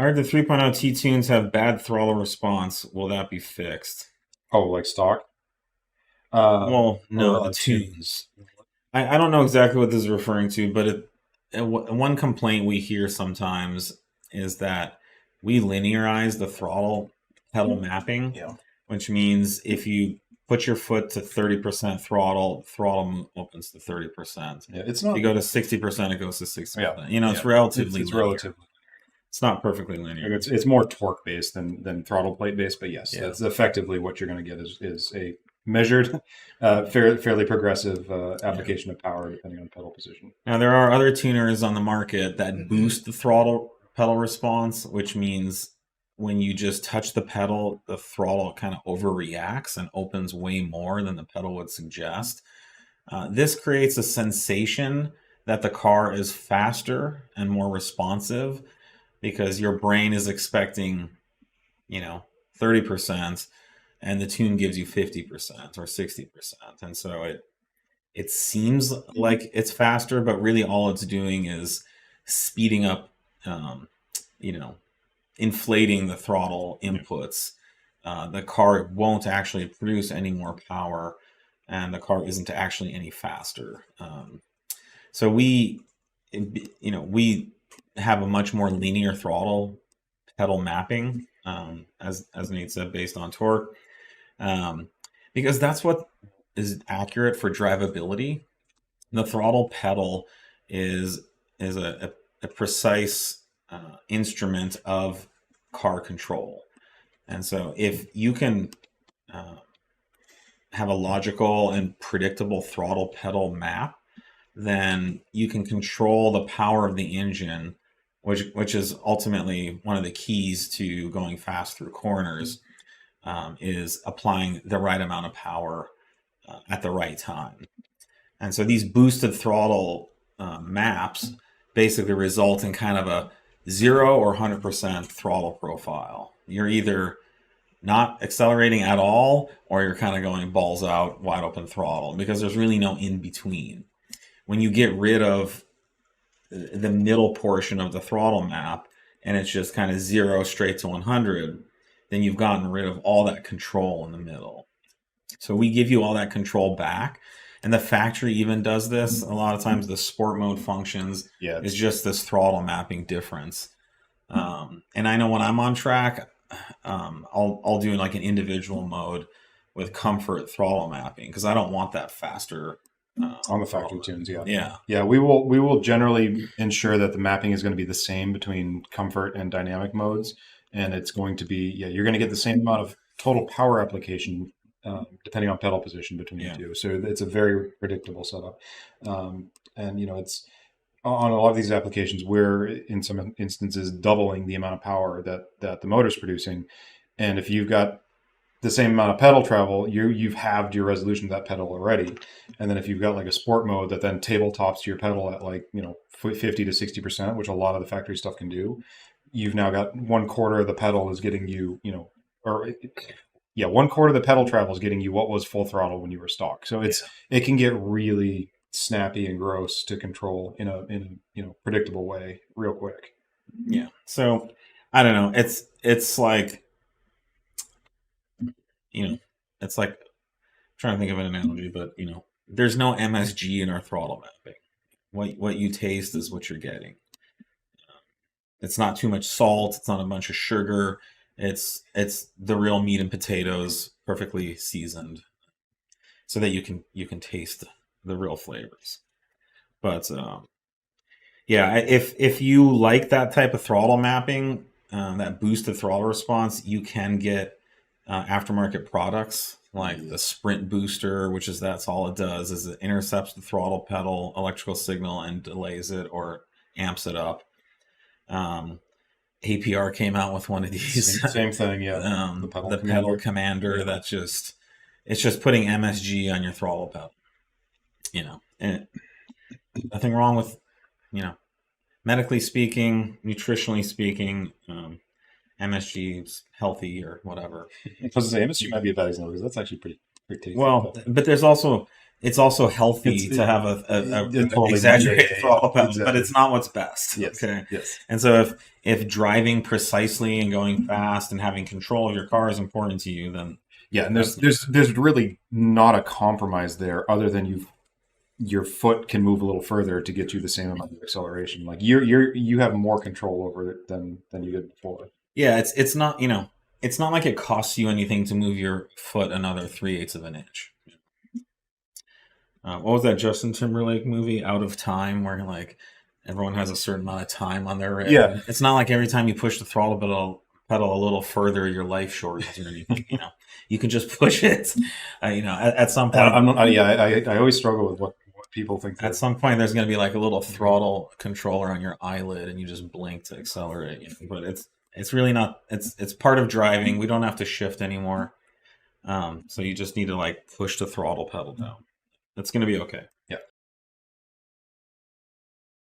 I heard the 3.0 T-Tunes have bad throttle response. Will that be fixed? Oh, like stock? Well, no, Or the on tunes? tunes. I don't know exactly what this is referring to, but one complaint we hear sometimes is that we linearize the throttle pedal mapping, Yeah. which means if you put your foot to 30% throttle, throttle opens to 30%. Yeah, it's If not. you go to 60%, it goes to 60%. Yeah, You know, it's yeah. relatively It's linear. relatively. It's not perfectly linear. Like it's more torque based than throttle plate based, but yes, Yeah. that's effectively what you're going to get is a measured, fairly progressive application of power depending on pedal position. Now, there are other tuners on the market that boost the throttle pedal response, which means when you just touch the pedal, the throttle kind of overreacts and opens way more than the pedal would suggest. This creates a sensation that the car is faster and more responsive because your brain is expecting, 30%, and the tune gives you 50% or 60%. And so it seems like it's faster, but really all it's doing is speeding up, you know, inflating the throttle inputs. The car won't actually produce any more power, and the car isn't actually any faster. So we have a much more linear throttle pedal mapping, as Nate said, based on torque, because that's what is accurate for drivability. The throttle pedal is a precise instrument of car control, and so if you can have a logical and predictable throttle pedal map, then you can control the power of the engine, which is ultimately one of the keys to going fast through corners, is applying the right amount of power at the right time. And so these boosted throttle maps basically result in kind of a 0 or 100% throttle profile. You're either not accelerating at all, or you're kind of going balls out, wide open throttle, because there's really no in between. When you get rid of the middle portion of the throttle map and it's just kind of 0 straight to 100, then you've gotten rid of all that control in the middle. So we give you all that control back. And the factory even does this. A lot of times the sport mode functions is just this throttle mapping difference. And I know when I'm on track, I'll do like an individual mode with comfort throttle mapping because I don't want that faster on the factory tunes. Yeah. We will generally ensure that the mapping is going to be the same between comfort and dynamic modes, and it's going to be you're going to get the same amount of total power application depending on pedal position between the two. So it's a very predictable setup, and it's on a lot of these applications, we're in some instances doubling the amount of power that the motor's producing. And if you've got the same amount of pedal travel, you've halved your resolution of that pedal already. And then if you've got like a sport mode that then tabletops your pedal at 50 to 60%, which a lot of the factory stuff can do, you've now got 1/4 of the pedal is getting you, 1/4 of the pedal travel is getting you what was full throttle when you were stock. So it can get really snappy and gross to control in a predictable way real quick. Yeah. So I don't know. It's like, it's like, I'm trying to think of an analogy, but there's no MSG in our throttle mapping. What you taste is what you're getting. It's not too much salt. It's not a bunch of sugar. It's the real meat and potatoes, perfectly seasoned, so that you can taste the real flavors. But if you like that type of throttle mapping, that boosted throttle response, you can get aftermarket products like the Sprint Booster, which is that's all it does is it intercepts the throttle pedal electrical signal and delays it or amps it up. APR came out with one of these. Same thing, yeah. The pedal commander that's just putting MSG on your throttle pedal. And nothing wrong with, medically speaking, nutritionally speaking, MSG is healthy or whatever. I was going to say MSG might be a bad example because that's actually pretty tasty. Well, but there's also it's also healthy It's- to have it totally- exaggerated yeah, throttle pedal, but exactly. it's not what's best. Yes. Okay. Yes. And so if driving precisely and going fast and having control of your car is important to you, then Yeah, and there's really not a compromise there, other than your foot can move a little further to get you the same amount of acceleration. Like you have more control over it than you did before. yeah, it's not, it's not like it costs you anything to move your foot another 3/8 of an inch. What was that Justin Timberlake movie, Out of Time, where like everyone has a certain amount of time on their wrist? Yeah. It's not like every time you push the throttle pedal a little further, your life shortens or anything. You can just push it. At some point, I always struggle with what people think. At some point, there's going to be like a little throttle controller on your eyelid, and you just blink to accelerate. But it's really not. It's part of driving. We don't have to shift anymore. So you just need to like push the throttle pedal down. That's going to be okay.